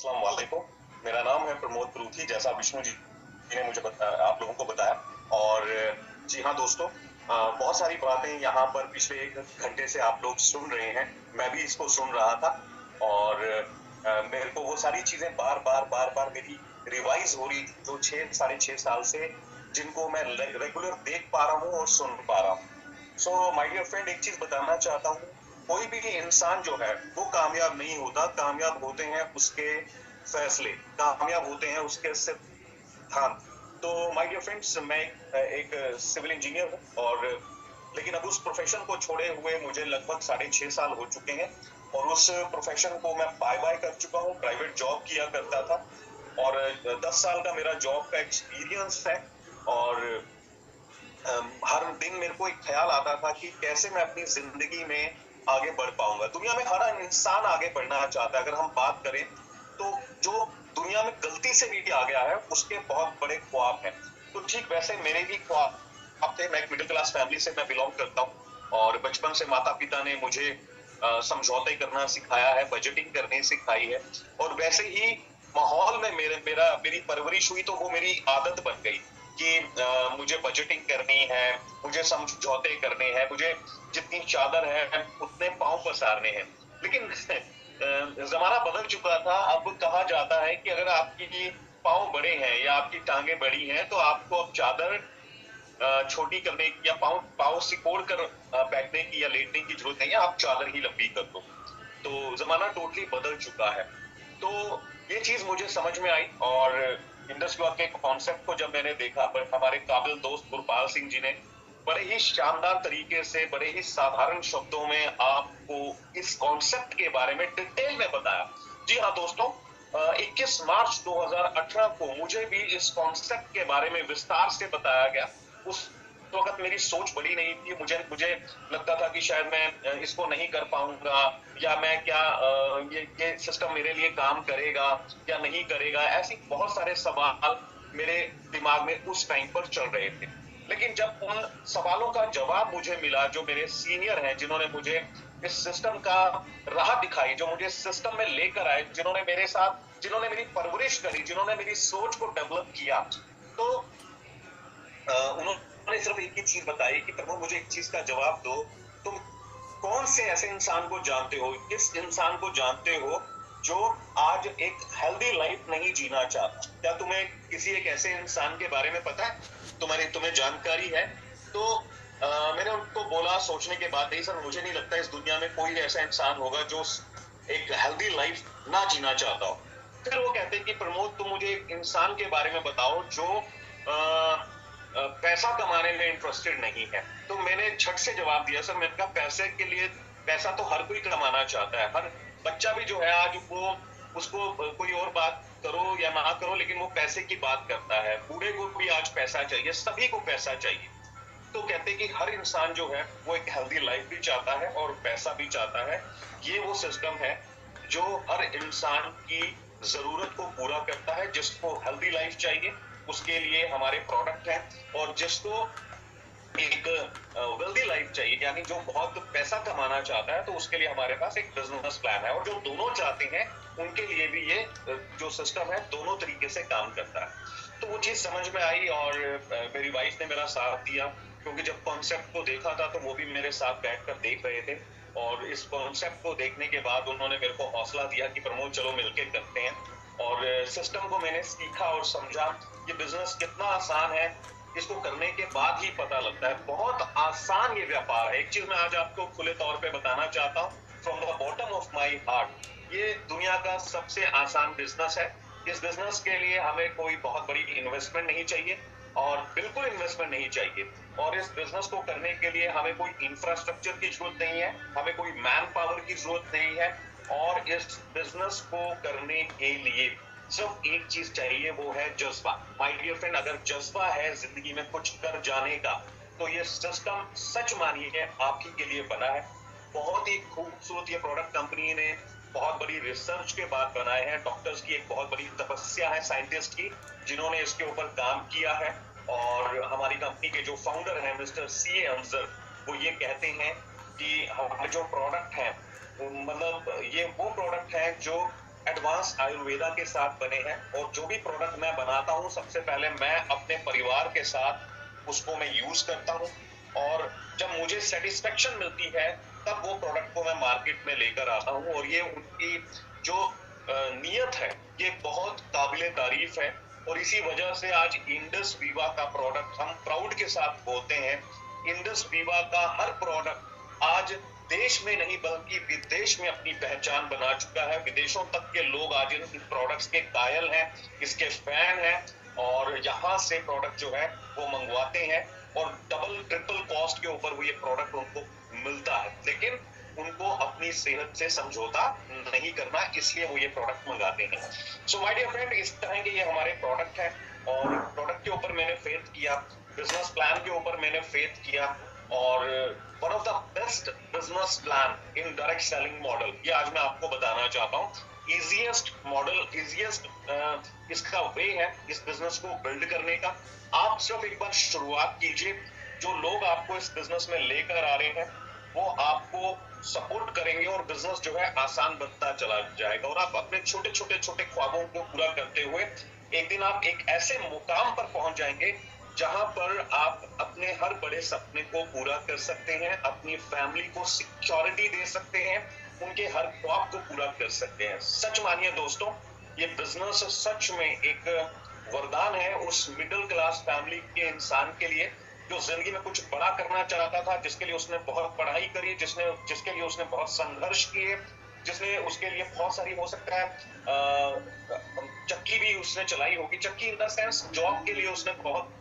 अस्सलाम वालेकुम। मेरा नाम है प्रमोद प्रूथी, जैसा विष्णु जी ने मुझे आप लोगों को बताया। और जी हाँ दोस्तों, बहुत सारी बातें यहाँ पर पिछले 1 घंटे से आप लोग सुन रहे हैं। मैं भी इसको सुन रहा था और मेरे को वो सारी चीजें बार बार बार बार मेरी रिवाइज हो रही थी, जो 6 साढ़े 6 साल से जिनको मैं रेगुलर देख पा रहा हूँ और सुन पा रहा हूँ। सो माय डियर फ्रेंड, एक चीज बताना चाहता हूँ। कोई भी इंसान जो है वो कामयाब नहीं होता, कामयाब होते हैं उसके फैसले, कामयाब होते हैं उसके सिद्धांत। तो माय डियर फ्रेंड्स, मैं एक सिविल इंजीनियर हूँ और लेकिन अब उस प्रोफेशन को छोड़े हुए मुझे लगभग 6.5 साल हो चुके हैं और उस प्रोफेशन को मैं बाय बाय कर चुका हूँ। प्राइवेट जॉब किया करता था और 10 साल का मेरा जॉब का एक्सपीरियंस है। और हर दिन मेरे को एक ख्याल आता था कि कैसे मैं अपनी जिंदगी में आगे बढ़ पाऊंगा। दुनिया में हर इंसान आगे बढ़ना चाहता है। अगर हम बात करें तो जो दुनिया में गलती से भी आ गया है उसके बहुत बड़े ख्वाब हैं। तो ठीक वैसे मेरे भी ख्वाब थे। मैं एक मिडिल क्लास फैमिली से मैं बिलोंग करता हूँ और बचपन से माता पिता ने मुझे समझौते करना सिखाया है, बजटिंग करनी सिखाई है। और वैसे ही माहौल में मेरी परवरिश हुई, तो वो मेरी आदत बन गई कि मुझे बजटिंग करनी है, मुझे समझौते करने हैं, मुझे जितनी चादर है उतने पांव पसारने हैं। लेकिन जमाना बदल चुका था। अब कहा जाता है कि अगर आपकी पांव बड़े हैं या आपकी टांगे बड़ी हैं तो आपको अब चादर छोटी करने की या पाँव पाँव सिकोड़ कर बैठने की या लेटने की जरूरत नहीं है, आप चादर ही लंबी कर दो। तो जमाना टोटली बदल चुका है। तो ये चीज मुझे समझ में आई और इंडस लॉ के कॉन्सेप्ट को जब मैंने देखा, पर हमारे काबिल दोस्त गुरपाल सिंह जी ने बड़े ही शानदार तरीके से, बड़े ही साधारण शब्दों में आपको इस कॉन्सेप्ट के बारे में डिटेल में बताया। जी हाँ दोस्तों, 21 मार्च 2018 को मुझे भी इस कॉन्सेप्ट के बारे में विस्तार से बताया गया। उस वक्त मेरी सोच बड़ी नहीं थी। मुझे मुझे लगता था कि शायद मैं इसको नहीं कर पाऊंगा, या मैं क्या ये सिस्टम मेरे लिए काम करेगा या नहीं करेगा। ऐसी बहुत सारे सवाल मेरे दिमाग में उस टाइम पर चल रहे थे। लेकिन जब उन सवालों का जवाब मुझे मिला, जो मेरे सीनियर हैं जिन्होंने मुझे इस सिस्टम का राह दिखाई, जो मुझे सिस्टम में लेकर आए, जिन्होंने मेरे साथ, जिन्होंने मेरी परवरिश करी, जिन्होंने मेरी सोच को डेवलप किया, तो उन्होंने सिर्फ एक ही चीज बताई कि प्रभु मुझे एक चीज का जवाब दो। तुम कौन से ऐसे इंसान को जानते हो, किस इंसान को जानते हो जो आज एक हेल्दी लाइफ नहीं जीना चाहता? क्या तुम्हें किसी एक ऐसे इंसान के बारे में पता है? तुम्हें जानकारी है? तो मैंने उनको बोला सोचने के बाद, नहीं सर, मुझे नहीं लगता इस दुनिया में कोई ऐसा इंसान होगा जो एक हेल्दी लाइफ ना जीना चाहता हो। फिर वो कहते हैं कि प्रमोद, तुम मुझे एक इंसान के बारे में बताओ जो पैसा कमाने में इंटरेस्टेड नहीं है। तो मैंने झट से जवाब दिया, सर मैंने कहा पैसे के लिए, पैसा तो हर कोई कमाना चाहता है। हर बच्चा भी जो है आज वो, उसको कोई और बात करो या ना करो, लेकिन वो पैसे की बात करता है। बूढ़े को भी आज पैसा चाहिए, सभी को पैसा चाहिए। तो कहते हैं कि हर इंसान जो है वो एक हेल्दी लाइफ भी चाहता है और पैसा भी चाहता है। ये वो सिस्टम है जो हर इंसान की जरूरत को पूरा करता है। जिसको हेल्दी लाइफ चाहिए उसके लिए हमारे प्रोडक्ट हैं, और जिसको एक वेल्दी लाइफ चाहिए, यानी जो बहुत पैसा कमाना चाहता है, तो उसके लिए हमारे पास एक बिजनेस प्लान है। और जो दोनों चाहते हैं उनके लिए भी ये जो सिस्टम है दोनों तरीके से काम करता है। तो वो चीज समझ में आई और मेरी वाइफ ने मेरा साथ दिया, क्योंकि जब कॉन्सेप्ट को देखा था तो वो भी मेरे साथ बैठकर देख रहे थे। और इस कॉन्सेप्ट को देखने के बाद उन्होंने मेरे को हौसला दिया कि प्रमोद चलो मिलके करते हैं। और सिस्टम को मैंने सीखा और समझा। ये बिजनेस कितना आसान है इसको करने के बाद ही पता लगता है। बहुत आसान ये व्यापार है। एक चीज मैं आज आपको खुले तौर पे बताना चाहता हूँ, from the bottom of my heart, ये दुनिया का सबसे आसान बिजनेस है। इस बिजनेस के लिए हमें कोई बहुत बड़ी इन्वेस्टमेंट नहीं चाहिए, और बिल्कुल इन्वेस्टमेंट नहीं चाहिए। और इस बिजनेस को करने के लिए हमें कोई इंफ्रास्ट्रक्चर की जरूरत नहीं है, हमें कोई मैन पावर की जरूरत नहीं है। और इस बिजनेस को करने के लिए सिर्फ एक चीज चाहिए, वो है जज्बा। माय डियर फ्रेंड, अगर जज्बा है जिंदगी में कुछ कर जाने का, तो ये सिस्टम सच मानिए आप ही के लिए बना है। बहुत ही खूबसूरत ये प्रोडक्ट कंपनी ने बहुत बड़ी रिसर्च के बाद बनाए हैं। डॉक्टर्स की एक बहुत बड़ी तपस्या है, साइंटिस्ट की, जिन्होंने इसके ऊपर काम किया है। और हमारी कंपनी के जो फाउंडर हैं मिस्टर सीए अंजर, वो ये कहते हैं कि हमारे जो प्रोडक्ट है, मतलब ये वो प्रोडक्ट है जो एडवांस आयुर्वेदा के साथ बने हैं और जो भी प्रोडक्ट मैं बनाता हूँ सबसे पहले मैं अपने परिवार के साथ उसको मैं यूज करता हूँ और जब मुझे सेटिस्फेक्शन मिलती है तब वो प्रोडक्ट को मैं मार्केट में लेकर आता हूँ और ये उनकी जो नियत है ये बहुत काबिले तारीफ है और इसी वजह से आज इंडस वीवा का प्रोडक्ट हम प्राउड के साथ बोलते हैं। इंडस वीवा का हर प्रोडक्ट आज देश में नहीं बल्कि विदेश में अपनी पहचान बना चुका है। विदेशों तक के लोग आज इन प्रोडक्ट्स के कायल हैं, इसके फैन हैं और यहाँ से प्रोडक्ट जो है वो मंगवाते हैं और डबल ट्रिपल कॉस्ट के ऊपर वो ये प्रोडक्ट उनको मिलता है, लेकिन उनको अपनी सेहत से समझौता नहीं करना, इसलिए वो ये प्रोडक्ट मंगाते हैं। सो माय डियर फ्रेंड, इस तरह के ये हमारे प्रोडक्ट हैं और प्रोडक्ट के ऊपर मैंने फेथ किया, बिजनेस प्लान के ऊपर मैंने फेथ किया और one of the best business plan in direct selling model ये आज मैं आपको बताना चाहता हूँ। इजीएस्ट मॉडल, इजीएस्ट इसका वे है इस बिजनेस को बिल्ड करने का। आप सिर्फ एक बार शुरुआत कीजिए, जो लोग आपको इस बिजनेस में लेकर आ रहे हैं वो आपको सपोर्ट करेंगे और बिजनेस जो है आसान बनता चला जाएगा और आप अपने छोटे छोटे ख्वाबों को पूरा करते हुए एक दिन आप एक ऐसे मुकाम पर पहुंच जाएंगे जहां पर आप अपने हर बड़े सपने को पूरा कर सकते हैं, अपनी फैमिली को सिक्योरिटी दे सकते हैं, उनके हर ख्वाब को पूरा कर सकते हैं। सच मानिए दोस्तों, ये बिजनेस सच में एक वरदान है उस मिडिल क्लास फैमिली के इंसान के लिए जो जिंदगी में कुछ बड़ा करना चाहता था, जिसके लिए उसने बहुत पढ़ाई करी, जिसके लिए उसने बहुत संघर्ष किए, जिसने उसके लिए बहुत सारी हो सकता है चक्की भी उसने चलाई होगी, चक्की इन द सेंस जॉब के लिए उसने बहुत